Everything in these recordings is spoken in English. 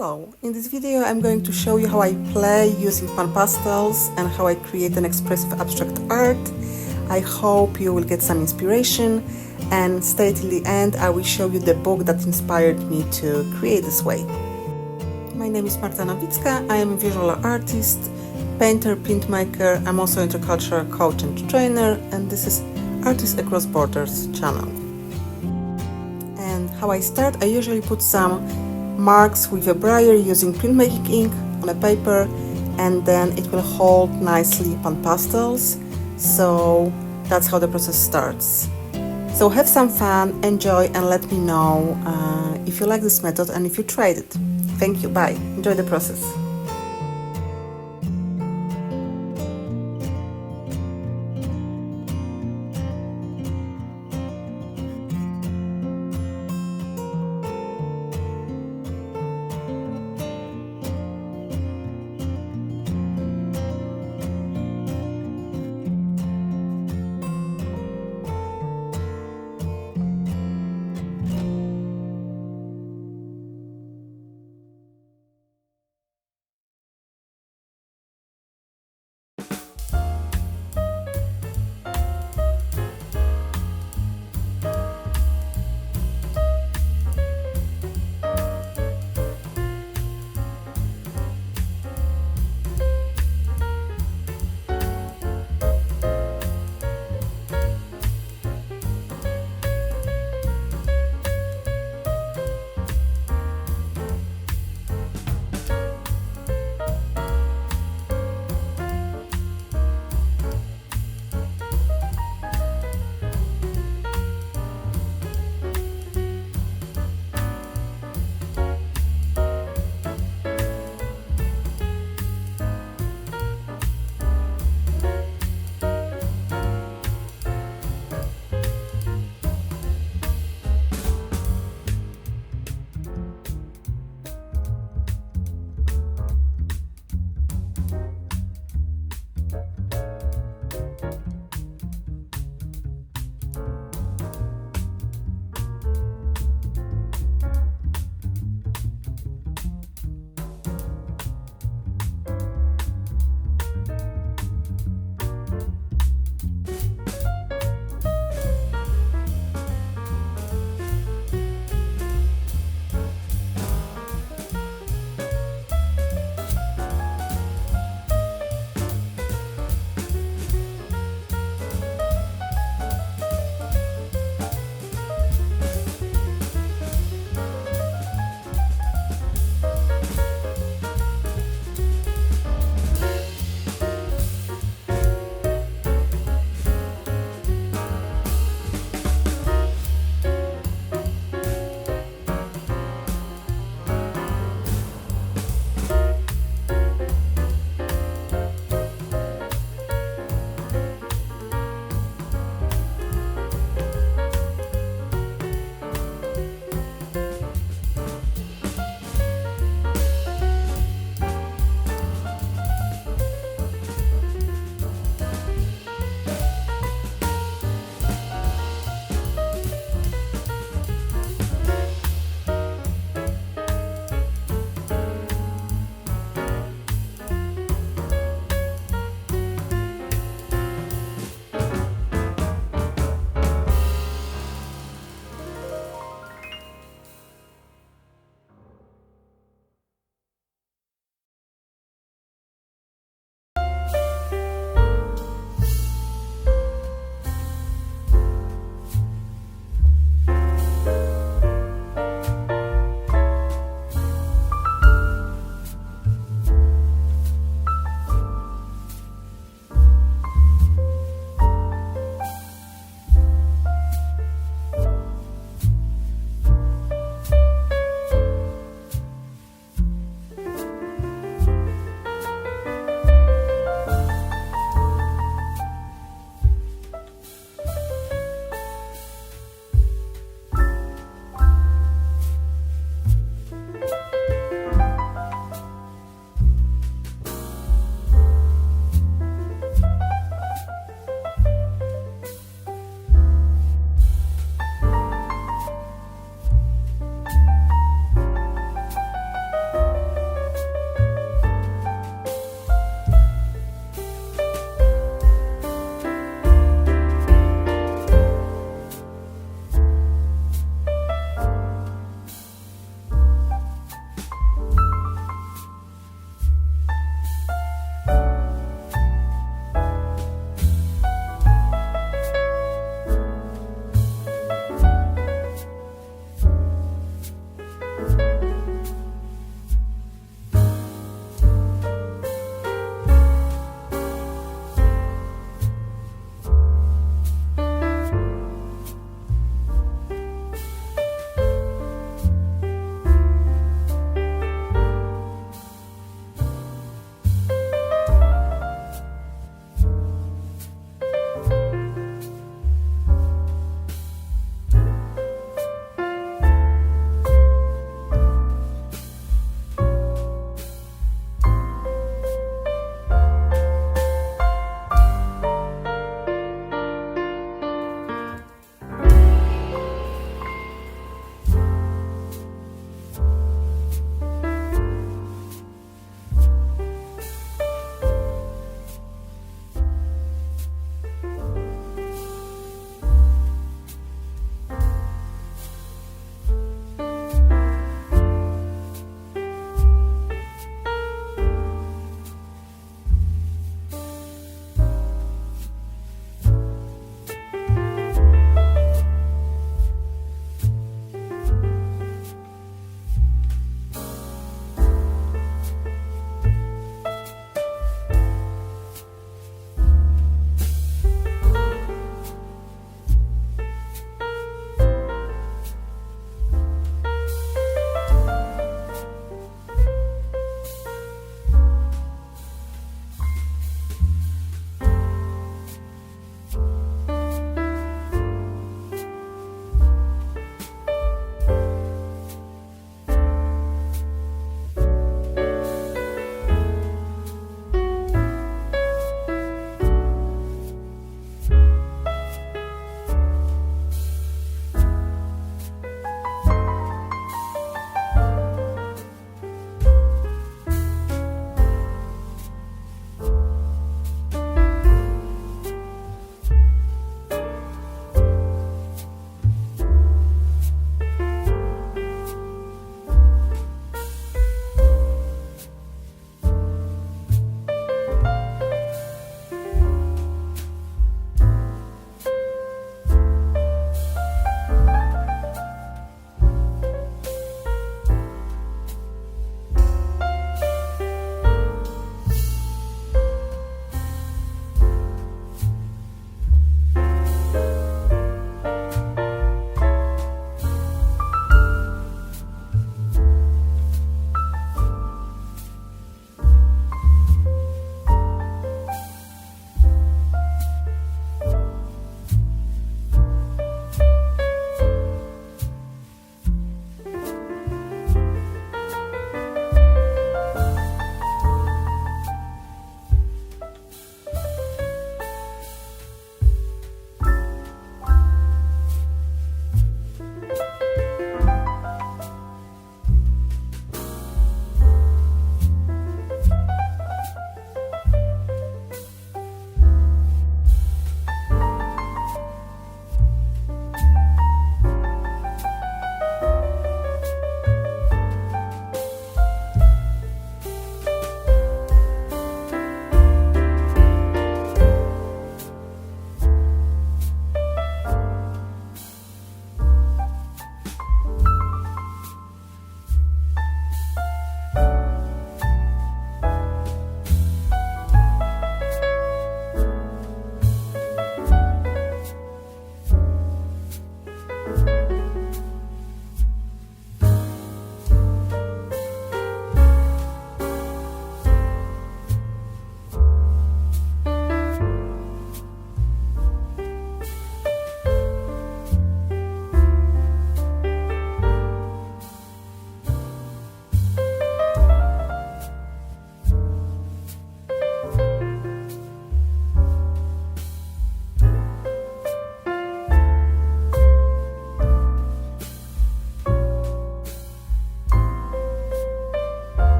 Hello, in this video I'm going to show you how I play using PanPastels and how I create an expressive abstract art. I hope you will get some inspiration and stay till the end. I will show you the book that inspired me to create this way. My name is Marta Nowicka. I am a visual artist, painter, printmaker. I'm also an intercultural coach and trainer, and this is Artists Across Borders channel. And how I start, I usually put some marks with a braille using printmaking ink on a paper, and then it will hold nicely PanPastels. So that's how the process starts. So have some fun, enjoy, and let me know if you like this method and if you tried it. Thank you, bye, enjoy the process.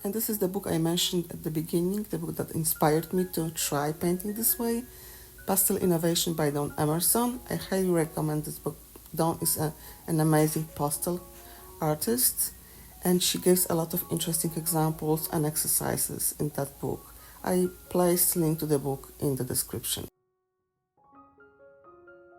And this is the book I mentioned at the beginning, the book that inspired me to try painting this way, Pastel Innovation by Dawn Emerson. I highly recommend this book. Dawn is an amazing pastel artist, and she gives a lot of interesting examples and exercises in that book. I placed link to the book in the description.